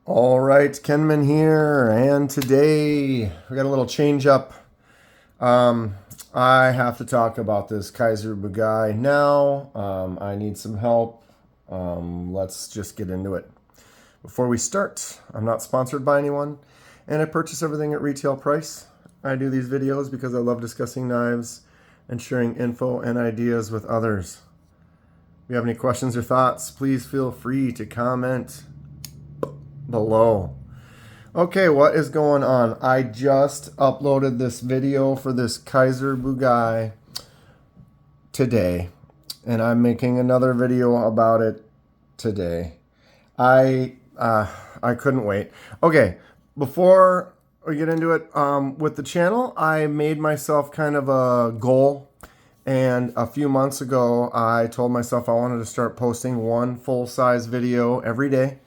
All right, Kenman here, and today we got a little change up. I have to talk about this Kizer Bugai now. I need some help. Let's just get into it. Before we start, I'm not sponsored by anyone, and I purchase everything at retail price. I do these videos because I love discussing knives and sharing info and ideas with others. If you have any questions or thoughts, please feel free to comment below. Okay, what is going on? I just uploaded this video for this Kizer Bugai today, and I'm making another video about it today. I couldn't wait. Okay, before we get into it, with the channel, I made myself kind of a goal, and a few months ago, I told myself I wanted to start posting one full-size video every day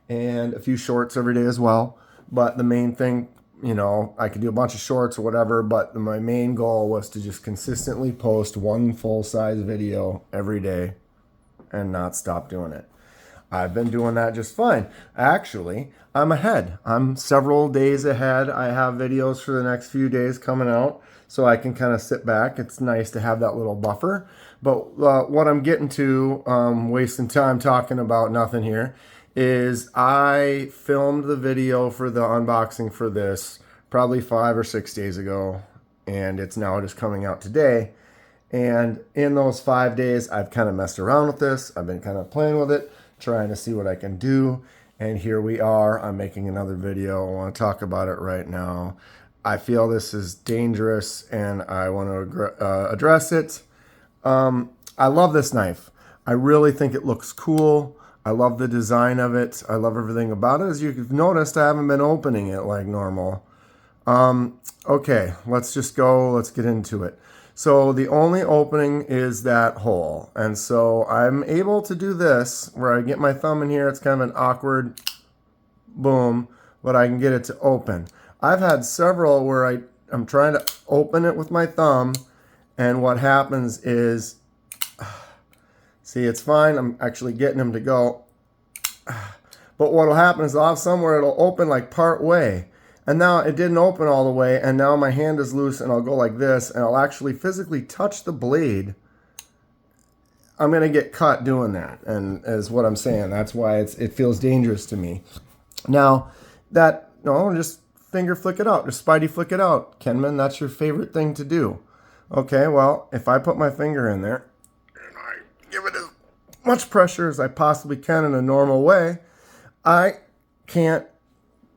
and a few shorts every day as well. But the main thing, you know, I could do a bunch of shorts or whatever, but my main goal was to just consistently post one full-size video every day and not stop doing it. I've been doing that just fine. Actually, I'm ahead. I'm several days ahead. I have videos for the next few days coming out, so I can kind of sit back. It's nice to have that little buffer. But what I'm getting to, wasting time talking about nothing here, is I filmed the video for the unboxing for this probably 5 or 6 days ago, and it's now just coming out today. And in those 5 days, I've kind of messed around with this. I've been kind of playing with it, trying to see what I can do. And here we are. I'm making another video. I want to talk about it right now. I feel this is dangerous, and I want to address it. I love this knife. I really think it looks cool. I love the design of it. I love everything about it. As you've noticed, I haven't been opening it like normal. Okay, let's just go. Let's get into it. So the only opening is that hole. And so I'm able to do this where I get my thumb in here. It's kind of an awkward boom, but I can get it to open. I've had several where I'm trying to open it with my thumb, and what happens is, see, it's fine. I'm actually getting them to go. But what will happen is I'll have somewhere it'll open like part way. And now it didn't open all the way, and now my hand is loose, and I'll go like this, and I'll actually physically touch the blade. I'm going to get cut doing that, and is what I'm saying. That's why it feels dangerous to me. Now, just finger flick it out. Just Spidey flick it out. Kenman, that's your favorite thing to do. Okay, well, if I put my finger in there, and I give it as much pressure as I possibly can in a normal way, I can't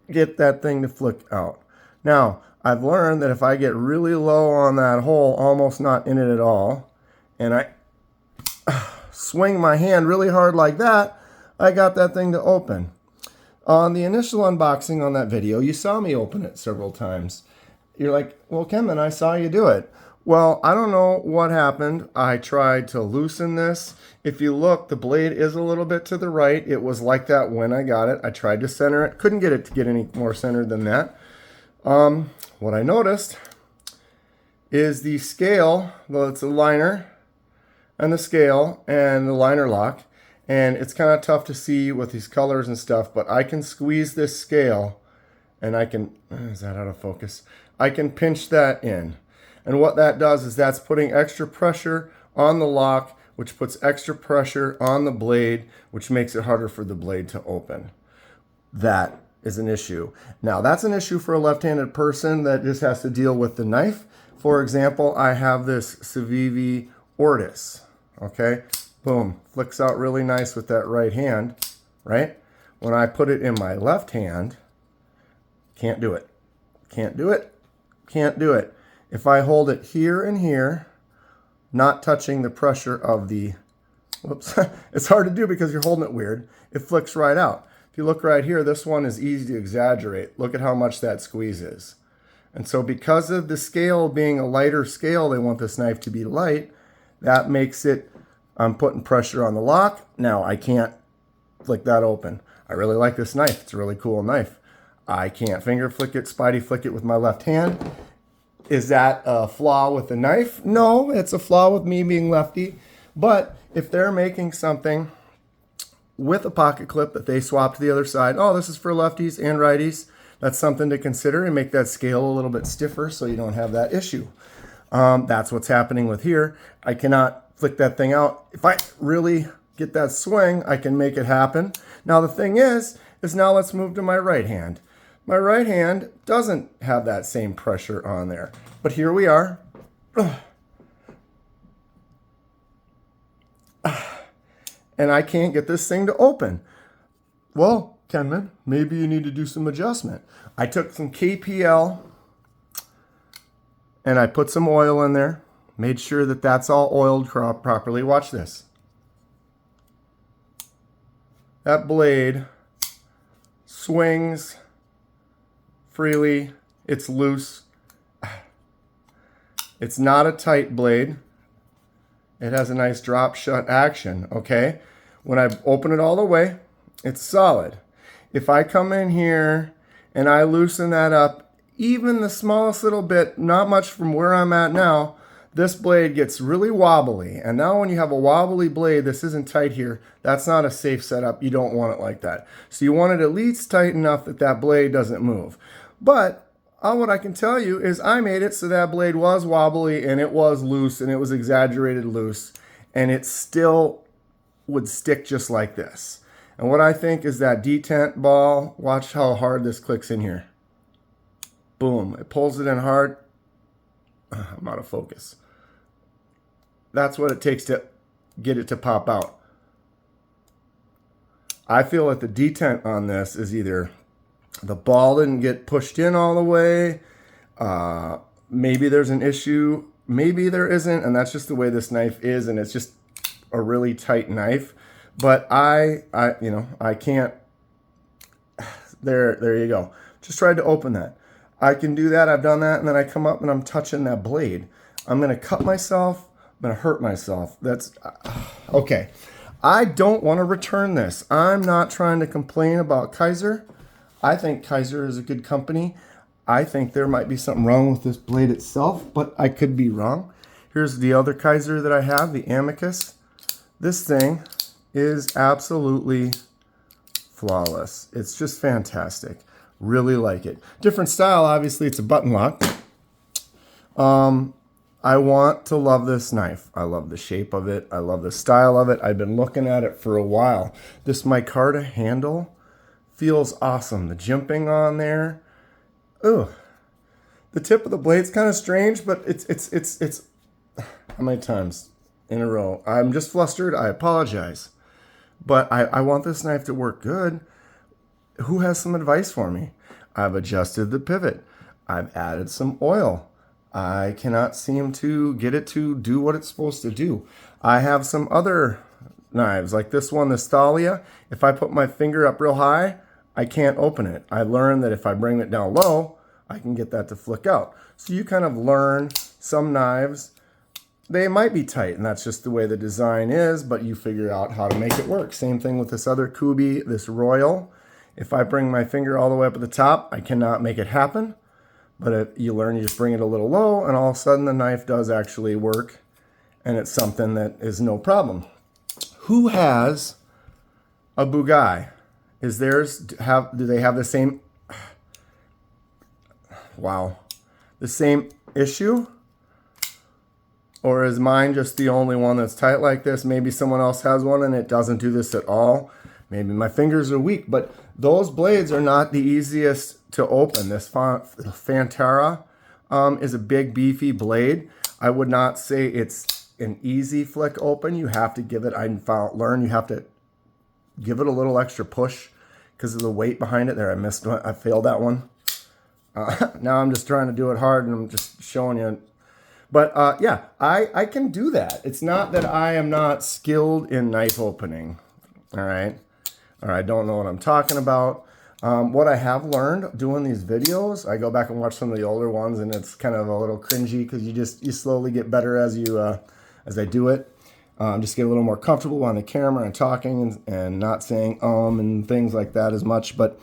get that thing to flick out. Now, I've learned that if I get really low on that hole, almost not in it at all, and I swing my hand really hard like that, I got that thing to open. On the initial unboxing on that video, you saw me open it several times. You're like, well, Kevin, I saw you do it. Well, I don't know what happened. I tried to loosen this. If you look, the blade is a little bit to the right. It was like that when I got it. I tried to center it. Couldn't get it to get any more centered than that. What I noticed is the scale, well, it's a liner, and the scale, and the liner lock. And it's kind of tough to see with these colors and stuff, but I can squeeze this scale, and I can, is that out of focus? I can pinch that in. And what that does is that's putting extra pressure on the lock, which puts extra pressure on the blade, which makes it harder for the blade to open. That is an issue. Now, that's an issue for a left-handed person that just has to deal with the knife. For example, I have this Civivi Ortis, okay? Boom, flicks out really nice with that right hand, right? When I put it in my left hand, can't do it. Can't do it. Can't do it. If I hold it here and here, not touching the pressure of the, whoops, it's hard to do because you're holding it weird. It flicks right out. If you look right here, this one is easy to exaggerate. Look at how much that squeezes. And so because of the scale being a lighter scale, they want this knife to be light. That makes it, I'm putting pressure on the lock. Now I can't flick that open. I really like this knife. It's a really cool knife. I can't finger flick it, Spidey flick it with my left hand. Is that a flaw with the knife? No, it's a flaw with me being lefty. But if they're making something with a pocket clip that they swapped to the other side. Oh, this is for lefties and righties. That's something to consider and make that scale a little bit stiffer so you don't have that issue. That's what's happening with here. I cannot flick that thing out. If I really get that swing, I can make it happen. Now the thing is now let's move to my right hand. My right hand doesn't have that same pressure on there. But here we are. And I can't get this thing to open. Well, Kenman, maybe you need to do some adjustment. I took some KPL and I put some oil in there. Made sure that that's all oiled properly. Watch this. That blade swings freely. It's loose. It's not a tight blade. It has a nice drop shut action, okay? When I open it all the way, it's solid. If I come in here and I loosen that up, even the smallest little bit, not much from where I'm at now, this blade gets really wobbly. And now when you have a wobbly blade, this isn't tight here, that's not a safe setup. You don't want it like that. So you want it at least tight enough that that blade doesn't move. But what I can tell you is I made it so that blade was wobbly and it was loose and it was exaggerated loose and it still would stick just like this. And what I think is that detent ball, watch how hard this clicks in here. Boom, it pulls it in hard. I'm out of focus. That's what it takes to get it to pop out. I feel that the detent on this is either the ball didn't get pushed in all the way. Maybe there's an issue. Maybe there isn't, and that's just the way this knife is, and it's just a really tight knife. But I can't. There you go. Just tried to open that. I can do that. I've done that, and then I come up and I'm touching that blade. I'm gonna cut myself. I'm gonna hurt myself. That's okay. I don't want to return this. I'm not trying to complain about Kizer. I think Kizer is a good company. I think there might be something wrong with this blade itself, but I could be wrong. Here's the other Kizer that I have, the Amicus. This thing is absolutely flawless. It's just fantastic. Really like it. Different style, obviously it's a button lock. I want to love this knife. I love the shape of it. I love the style of it. I've been looking at it for a while. This micarta handle feels awesome. The jimping on there. Ooh. The tip of the blade's kind of strange, but it's how many times in a row? I'm just flustered. I apologize. But I want this knife to work good. Who has some advice for me? I've adjusted the pivot. I've added some oil. I cannot seem to get it to do what it's supposed to do. I have some other knives, like this one, the Thalia. If I put my finger up real high, I can't open it. I learned that if I bring it down low, I can get that to flick out. So you kind of learn some knives, they might be tight, and that's just the way the design is, but you figure out how to make it work. Same thing with this other Kubi, this Royal. If I bring my finger all the way up at the top, I cannot make it happen. But if you learn, you just bring it a little low, and all of a sudden the knife does actually work, and it's something that is no problem. Who has a Bugai? Is theirs, do they have the same, wow, the same issue? Or is mine just the only one that's tight like this? Maybe someone else has one and it doesn't do this at all. Maybe my fingers are weak, but those blades are not the easiest to open. This Fantara is a big, beefy blade. I would not say it's an easy flick open. You have to give it, you have to give it a little extra push because of the weight behind it. There, I failed that one. Now I'm just trying to do it hard and I'm just showing you. But yeah, I can do that. It's not that I am not skilled in knife opening, all right? Or I don't know what I'm talking about. What I have learned doing these videos, I go back and watch some of the older ones and it's kind of a little cringy because you slowly get better as I do it. Just get a little more comfortable on the camera and talking and not saying and things like that as much. But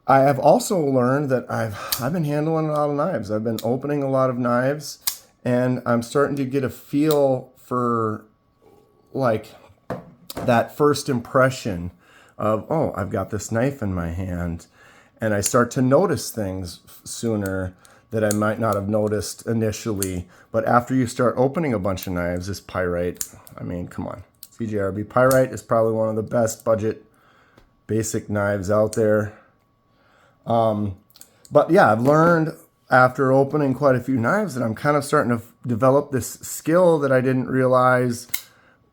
I have also learned that I've been handling a lot of knives. I've been opening a lot of knives and I'm starting to get a feel for like that first impression of, oh, I've got this knife in my hand, and I start to notice things sooner that I might not have noticed initially. But after you start opening a bunch of knives, this Pyrite, I mean, come on. CJRB Pyrite is probably one of the best budget basic knives out there. But yeah, I've learned after opening quite a few knives that I'm kind of starting to develop this skill that I didn't realize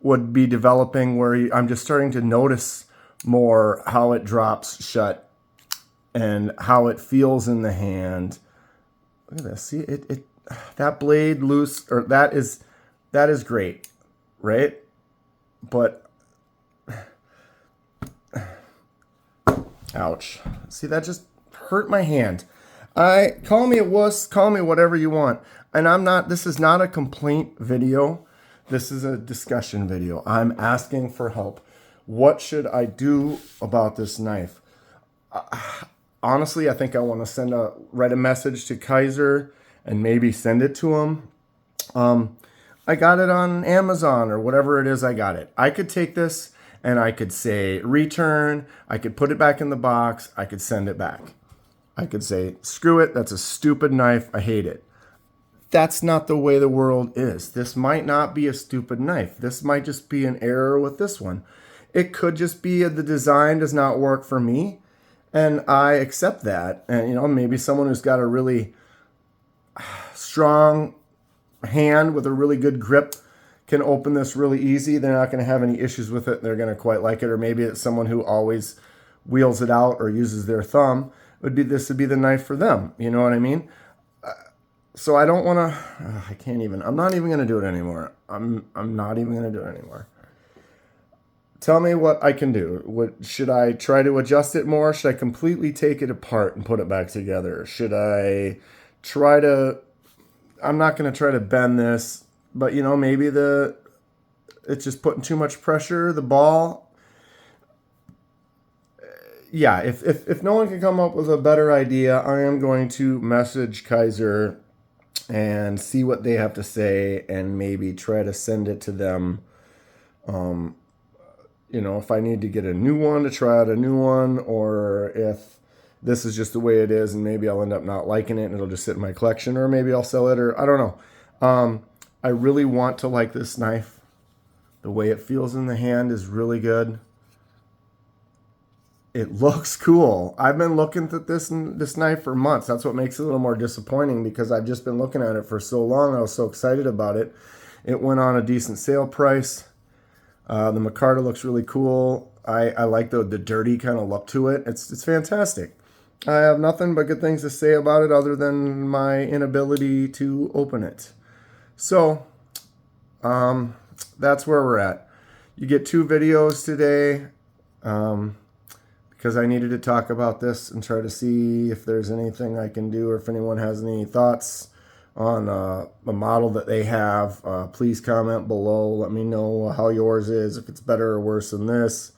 would be developing, where I'm just starting to notice more how it drops shut and how it feels in the hand. Look at this. See, that blade loose, or that is great, right? But ouch. See, that just hurt my hand. Call me a wuss, call me whatever you want. And this is not a complaint video. This is a discussion video. I'm asking for help. What should I do about this knife? Honestly, I think I want to write a message to Kizer and maybe send it to him. I got it on Amazon or whatever it is I got it. I could take this and I could say return. I could put it back in the box. I could send it back. I could say, screw it. That's a stupid knife. I hate it. That's not the way the world is. This might not be a stupid knife. This might just be an error with this one. It could just be the design does not work for me. And I accept that. And, maybe someone who's got a really strong hand with a really good grip can open this really easy. They're not going to have any issues with it. They're going to quite like it. Or maybe it's someone who always wheels it out or uses their thumb. This would be the knife for them. You know what I mean? So I don't want to, I can't even, I'm not even going to do it anymore. I'm not even going to do it anymore. Tell me what I can do. Should I try to adjust it more? Should I completely take it apart and put it back together? Should I I'm not going to try to bend this, but maybe it's just putting too much pressure, the ball. Yeah, if no one can come up with a better idea, I am going to message Kizer and see what they have to say and maybe try to send it to them. If I need to get a new one, to try out a new one, or if this is just the way it is and maybe I'll end up not liking it and it'll just sit in my collection, or maybe I'll sell it, or I don't know. I really want to like this knife. The way it feels in the hand is really good. It looks cool. I've been looking at this knife for months. That's what makes it a little more disappointing, because I've just been looking at it for so long. I was so excited about it. It went on a decent sale price. The micarta looks really cool. I like the dirty kind of look to it. It's fantastic. I have nothing but good things to say about it other than my inability to open it. So that's where we're at. You get 2 videos today. Because I needed to talk about this and try to see if there's anything I can do, or if anyone has any thoughts on the model that they have. Please comment below. Let me know how yours is, if it's better or worse than this.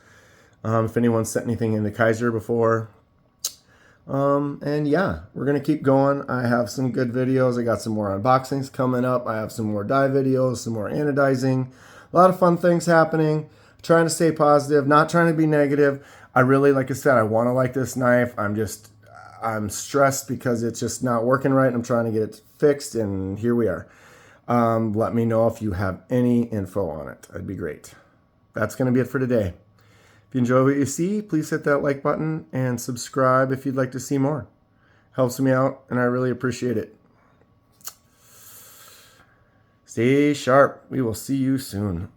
If anyone's set anything into Kizer before. And yeah, we're going to keep going. I have some good videos. I got some more unboxings coming up. I have some more dye videos, some more anodizing. A lot of fun things happening. Trying to stay positive, not trying to be negative. I really, like I said, I want to like this knife. I'm stressed because it's just not working right. I'm trying to get it fixed, and here we are. Let me know if you have any info on it. That'd be great. That's going to be it for today. If you enjoy what you see, please hit that like button and subscribe if you'd like to see more. Helps me out, and I really appreciate it. Stay sharp. We will see you soon.